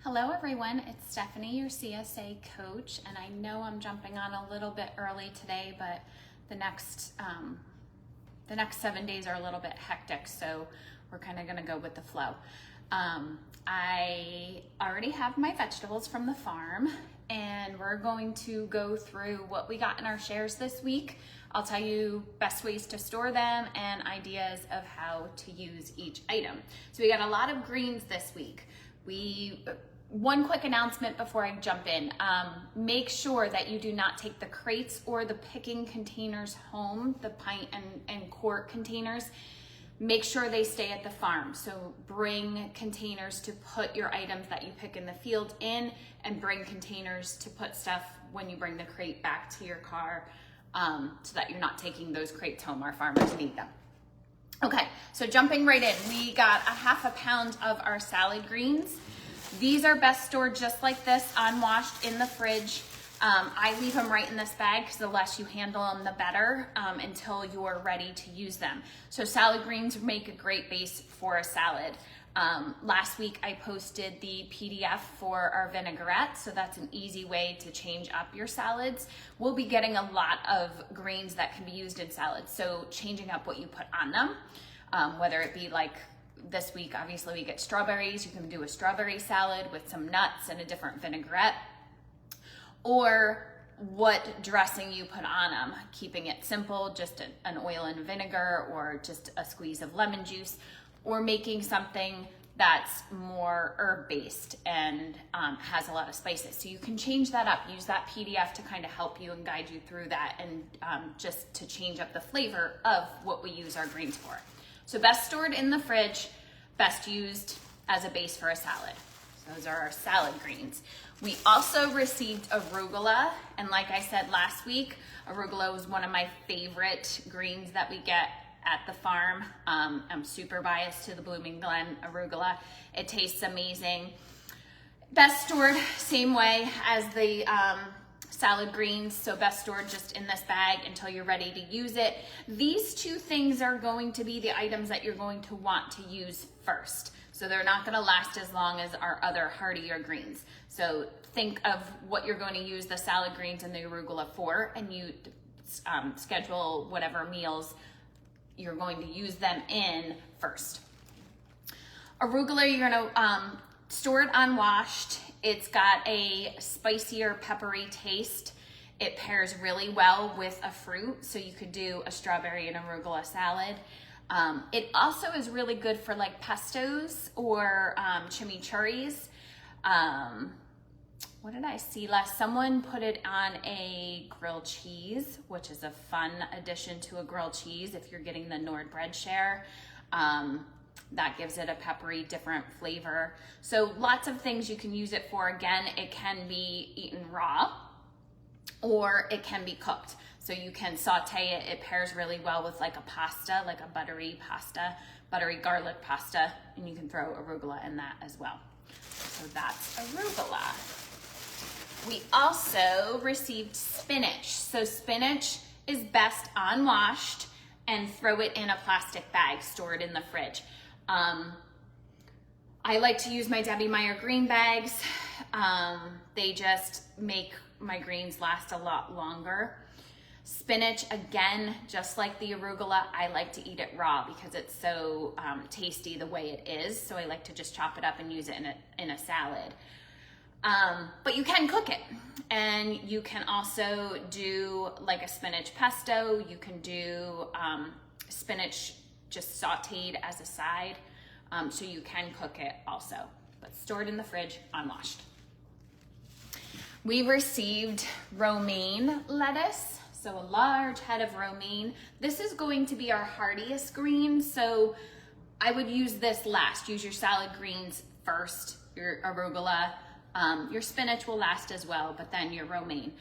Hello everyone, it's Stephanie, your CSA coach, and I know I'm jumping on a little bit early today, but the next 7 days are a little bit hectic, so we're kind of gonna go with the flow. I already have my vegetables from the farm, and we're going to go through what we got in our shares this week. I'll tell you best ways to store them and ideas of how to use each item. So we got a lot of greens this week. One quick announcement before I jump in. Make sure that you do not take the crates or the picking containers home, the pint and quart containers. Make sure they stay at the farm. So bring containers to put your items that you pick in the field in, and bring containers to put stuff when you bring the crate back to your car, so that you're not taking those crates home. Our farmers need them. Okay, so jumping right in, we got a half a pound of our salad greens. These are best stored just like this, unwashed in the fridge. I leave them right in this bag because the less you handle them, the better, until you're ready to use them. So salad greens make a great base for a salad. Last week I posted the PDF for our vinaigrette, so that's an easy way to change up your salads. We'll be getting a lot of greens that can be used in salads, so changing up what you put on them, whether it be like this week, obviously we get strawberries. You can do a strawberry salad with some nuts and a different vinaigrette, or what dressing you put on them, keeping it simple, just an oil and vinegar, or just a squeeze of lemon juice, or making something that's more herb-based and has a lot of spices. So you can change that up. Use that PDF to kind of help you and guide you through that, and just to change up the flavor of what we use our greens for. So best stored in the fridge, best used as a base for a salad. So those are our salad greens. We also received arugula, and like I said last week, arugula was one of my favorite greens that we get at the farm. I'm super biased to the Blooming Glen arugula. It tastes amazing. Best stored same way as the salad greens, so best stored just in this bag until you're ready to use it. These two things are going to be the items that you're going to want to use first. So they're not going to last as long as our other heartier greens. So think of what you're going to use the salad greens and the arugula for, and you schedule whatever meals you're going to use them in first. Arugula, you're going to store it unwashed. It's got a spicier, peppery taste. It pairs really well with a fruit, so you could do a strawberry and arugula salad. It also is really good for like pestos or chimichurris. What did I see last? Someone put it on a grilled cheese, which is a fun addition to a grilled cheese if you're getting the Nord bread share. That gives it a peppery, different flavor. So lots of things you can use it for. Again, it can be eaten raw, or it can be cooked. So you can saute it. It pairs really well with like a pasta, like a buttery pasta, buttery garlic pasta, and you can throw arugula in that as well. So that's arugula. We also received spinach. So spinach is best unwashed, and throw it in a plastic bag, store it in the fridge. I like to use my Debbie Meyer green bags. They just make my greens last a lot longer. Spinach, again, just like the arugula, I like to eat it raw because it's so tasty the way it is. So I like to just chop it up and use it in a salad. But you can cook it, and you can also do like a spinach pesto. You can do spinach just sauteed as a side, so you can cook it also, but stored in the fridge, unwashed. We received romaine lettuce, so a large head of romaine. This is going to be our hardiest green, so I would use this last. Use your salad greens first, your arugula. Your spinach will last as well, but then your romaine.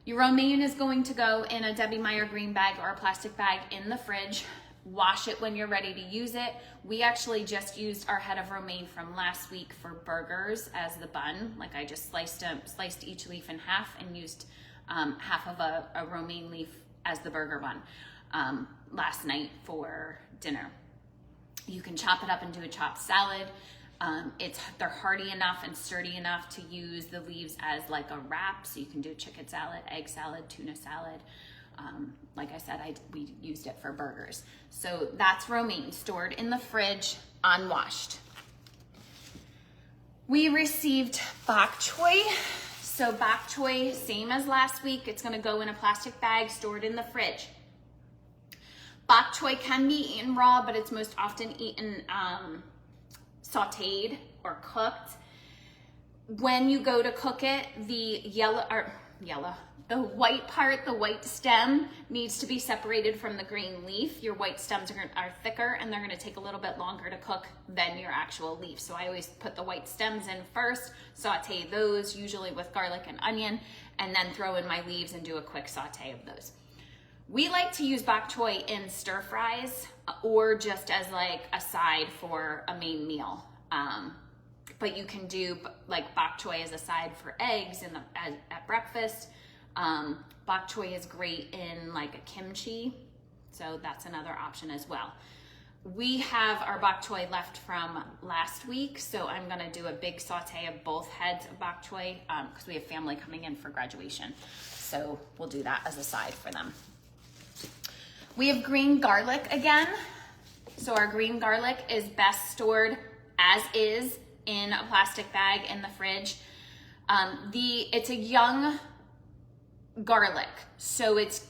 Your romaine is going to go in a Debbie Meyer green bag or a plastic bag in the fridge. Wash it when you're ready to use it. We actually just used our head of romaine from last week for burgers as the bun. Like I just sliced each leaf in half and used half of a romaine leaf as the burger bun last night for dinner. You can chop it up and do a chopped salad. They're hearty enough and sturdy enough to use the leaves as like a wrap. So you can do chicken salad, egg salad, tuna salad. Like I said, we used it for burgers. So that's romaine, stored in the fridge, unwashed. We received bok choy. So bok choy, same as last week. It's gonna go in a plastic bag, stored in the fridge. Bok choy can be eaten raw, but it's most often eaten sauteed or cooked. When you go to cook it, the the white part, the white stem, needs to be separated from the green leaf. Your white stems are thicker and they're gonna take a little bit longer to cook than your actual leaf. So I always put the white stems in first, saute those, usually with garlic and onion, and then throw in my leaves and do a quick saute of those. We like to use bok choy in stir fries or just as like a side for a main meal. But you can do like bok choy as a side for eggs at breakfast. Bok choy is great in like a kimchi, so that's another option as well. We have our bok choy left from last week, so I'm gonna do a big saute of both heads of bok choy because we have family coming in for graduation. So we'll do that as a side for them. We have green garlic again. So our green garlic is best stored as is in a plastic bag in the fridge. It's a young garlic, so it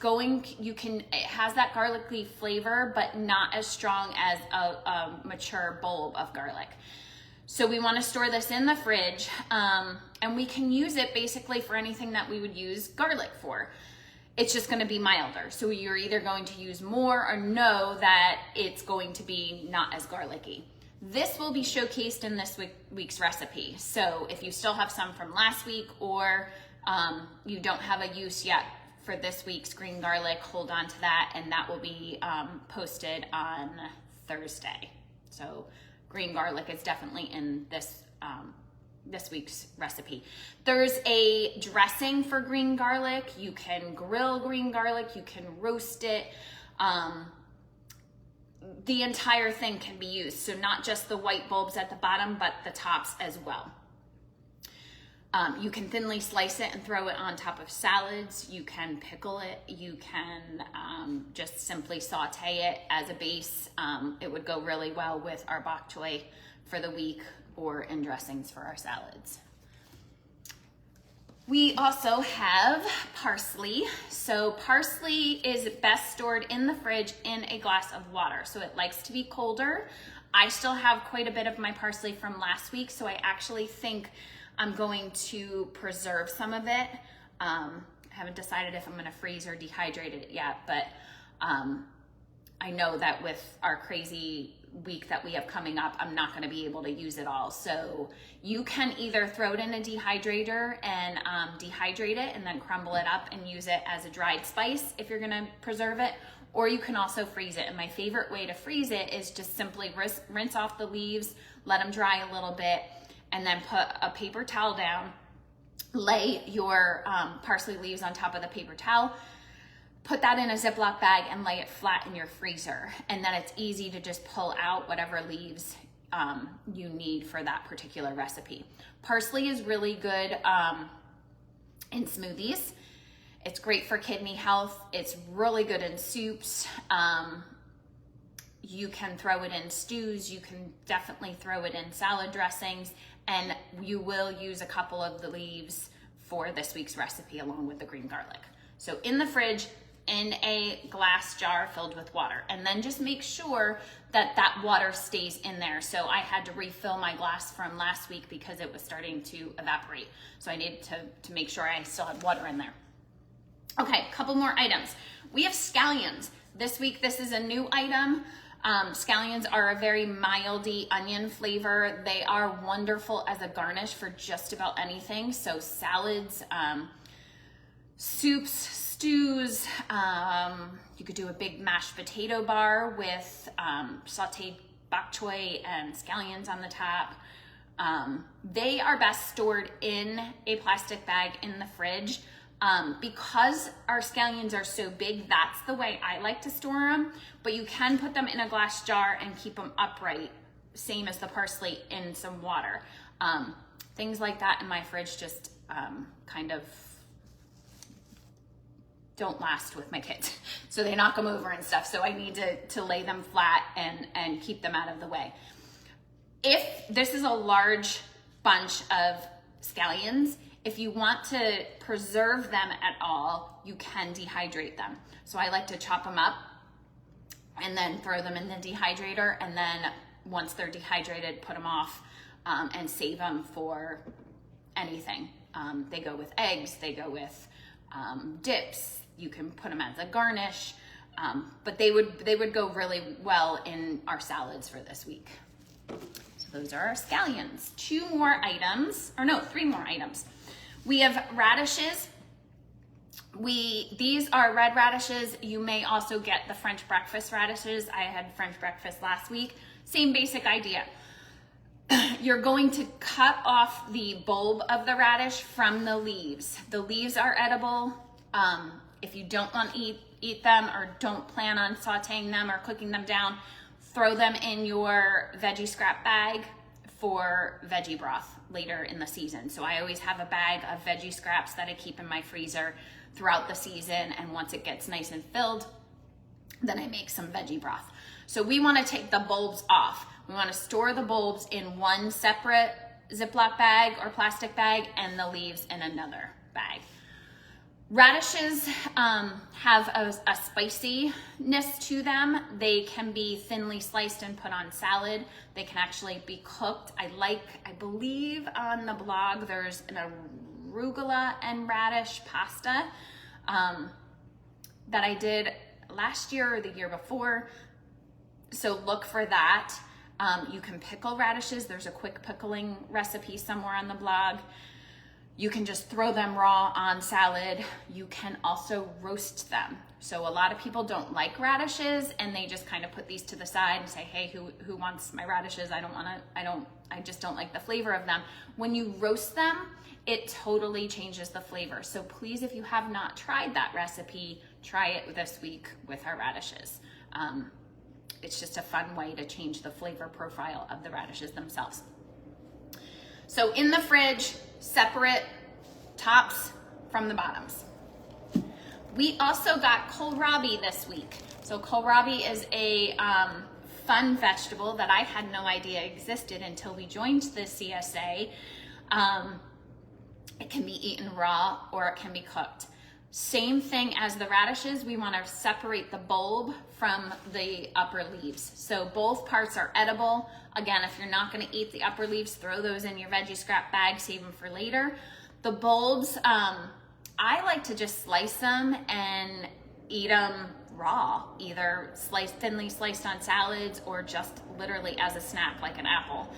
has that garlicky flavor, but not as strong as a mature bulb of garlic. So we want to store this in the fridge, and we can use it basically for anything that we would use garlic for. It's just going to be milder. So you're either going to use more or know that it's going to be not as garlicky. This will be showcased in this week's recipe. So if you still have some from last week or you don't have a use yet for this week's green garlic, hold on to that, and that will be posted on Thursday. So green garlic is definitely in this week's recipe. There's a dressing for green garlic. You can grill green garlic, you can roast it. The entire thing can be used. So not just the white bulbs at the bottom, but the tops as well. You can thinly slice it and throw it on top of salads. You can pickle it. You can just simply saute it as a base. It would go really well with our bok choy for the week or in dressings for our salads. We also have parsley. So parsley is best stored in the fridge in a glass of water. So it likes to be colder. I still have quite a bit of my parsley from last week, so I actually think I'm going to preserve some of it. I haven't decided if I'm gonna freeze or dehydrate it yet, but I know that with our crazy week that we have coming up, I'm not gonna be able to use it all. So you can either throw it in a dehydrator and dehydrate it and then crumble it up and use it as a dried spice if you're gonna preserve it, or you can also freeze it. And my favorite way to freeze it is just simply rinse off the leaves, let them dry a little bit, and then put a paper towel down, lay your parsley leaves on top of the paper towel, put that in a Ziploc bag and lay it flat in your freezer. And then it's easy to just pull out whatever leaves you need for that particular recipe. Parsley is really good in smoothies. It's great for kidney health. It's really good in soups. You can throw it in stews. You can definitely throw it in salad dressings, and you will use a couple of the leaves for this week's recipe along with the green garlic. So in the fridge, in a glass jar filled with water, and then just make sure that that water stays in there. So I had to refill my glass from last week because it was starting to evaporate. So I needed to make sure I still had water in there. Okay, a couple more items. We have scallions. This week, this is a new item. Scallions are a very mildy onion flavor. They are wonderful as a garnish for just about anything. So salads, soups, stews. You could do a big mashed potato bar with sauteed bok choy and scallions on the top. They are best stored in a plastic bag in the fridge. Because our scallions are so big, that's the way I like to store them, but you can put them in a glass jar and keep them upright same as the parsley, in some water. Things like that in my fridge just kind of don't last with my kids. So they knock them over and stuff. So I need to lay them flat and keep them out of the way. If this is a large bunch of scallions, if you want to preserve them at all, you can dehydrate them. So I like to chop them up and then throw them in the dehydrator, and then once they're dehydrated, put them off and save them for anything. They go with eggs, they go with dips, you can put them as a garnish, but they would go really well in our salads for this week. So those are our scallions. 3 more items. We have radishes. These are red radishes. You may also get the French breakfast radishes. I had French breakfast last week. Same basic idea. You're going to cut off the bulb of the radish from the leaves. The leaves are edible. If you don't want to eat them or don't plan on sauteing them or cooking them down, throw them in your veggie scrap bag for veggie broth later in the season. So I always have a bag of veggie scraps that I keep in my freezer throughout the season, and once it gets nice and filled, then I make some veggie broth. So we want to take the bulbs off. We want to store the bulbs in one separate Ziploc bag or plastic bag and the leaves in another bag. Radishes have a spiciness to them. They can be thinly sliced and put on salad. They can actually be cooked. I believe on the blog there's an arugula and radish pasta that I did last year or the year before. So look for that. You can pickle radishes. There's a quick pickling recipe somewhere on the blog. You can just throw them raw on salad. You can also roast them. So a lot of people don't like radishes and they just kind of put these to the side and say, hey, who wants my radishes? I just don't like the flavor of them. When you roast them, it totally changes the flavor. So please, if you have not tried that recipe, try it this week with our radishes. It's just a fun way to change the flavor profile of the radishes themselves. So in the fridge, separate tops from the bottoms. We also got kohlrabi this week. So kohlrabi is a fun vegetable that I had no idea existed until we joined the CSA. It can be eaten raw or it can be cooked. Same thing as the radishes, we want to separate the bulb from the upper leaves. So both parts are edible. Again, if you're not going to eat the upper leaves, throw those in your veggie scrap bag, save them for later. The bulbs, I like to just slice them and eat them raw, either thinly sliced on salads or just literally as a snack like an apple.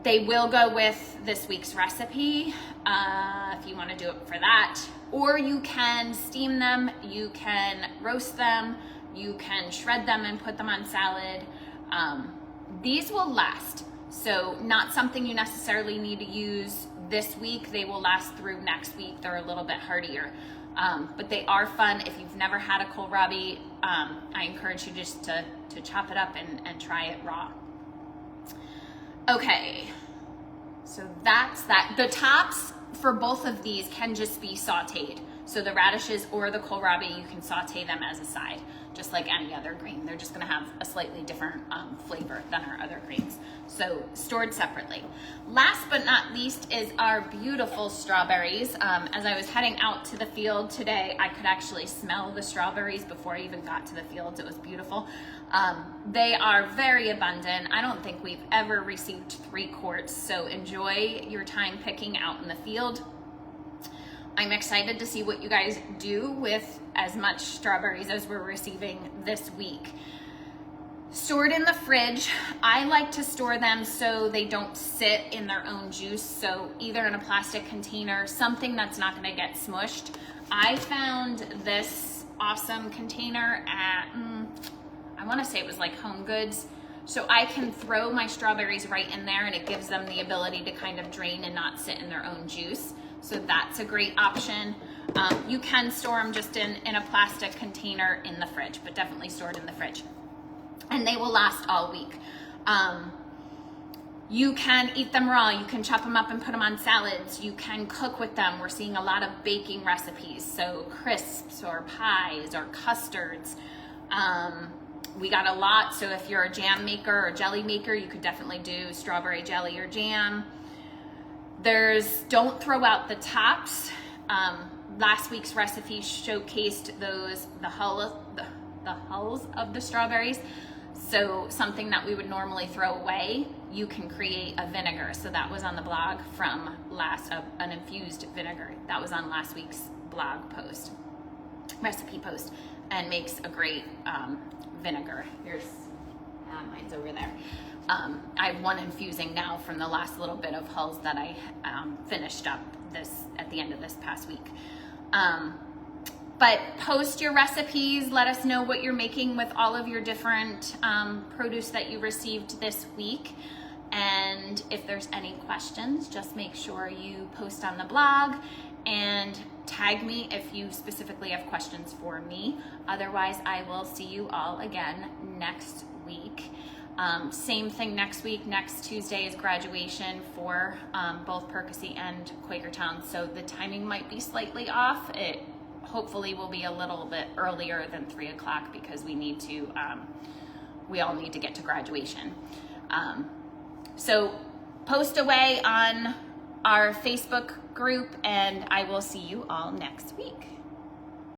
They will go with this week's recipe if you want to do it for that. Or you can steam them, you can roast them, you can shred them and put them on salad. These will last. So not something you necessarily need to use this week. They will last through next week. They're a little bit hardier. But they are fun. If you've never had a kohlrabi, I encourage you just to chop it up and try it raw. Okay, so that's that. The tops for both of these can just be sauteed. So the radishes or the kohlrabi, you can saute them as a side, just like any other green. They're just gonna have a slightly different flavor than our other greens. So stored separately. Last but not least is our beautiful strawberries. As I was heading out to the field today, I could actually smell the strawberries before I even got to the fields. It was beautiful. They are very abundant. I don't think we've ever received 3 quarts, so enjoy your time picking out in the field. I'm excited to see what you guys do with as much strawberries as we're receiving this week. Stored in the fridge, I like to store them so they don't sit in their own juice. So either in a plastic container, something that's not gonna get smushed. I found this awesome container at, I wanna say it was like Home Goods. So I can throw my strawberries right in there and it gives them the ability to kind of drain and not sit in their own juice. So that's a great option. You can store them just in a plastic container in the fridge, but definitely stored in the fridge. and they will last all week. You can eat them raw, you can chop them up and put them on salads, you can cook with them. We're seeing a lot of baking recipes, so crisps or pies or custards. We got a lot, so if you're a jam maker or jelly maker, you could definitely do strawberry jelly or jam. Don't throw out the tops. Last week's recipe showcased the hulls of the strawberries. So something that we would normally throw away, you can create a vinegar. So that was on the blog from an infused vinegar. That was on last week's blog post, recipe post, and makes a great vinegar. Mine's over there. I have one infusing now from the last little bit of hulls that I finished up at the end of this past week. But post your recipes, let us know what you're making with all of your different produce that you received this week. And if there's any questions, just make sure you post on the blog and tag me if you specifically have questions for me. Otherwise, I will see you all again next week. Same thing next week. Next Tuesday is graduation for both Percy and Quakertown, so the timing might be slightly off. It hopefully will be a little bit earlier than 3 o'clock because we all need to get to graduation. So post away on our Facebook group, and I will see you all next week.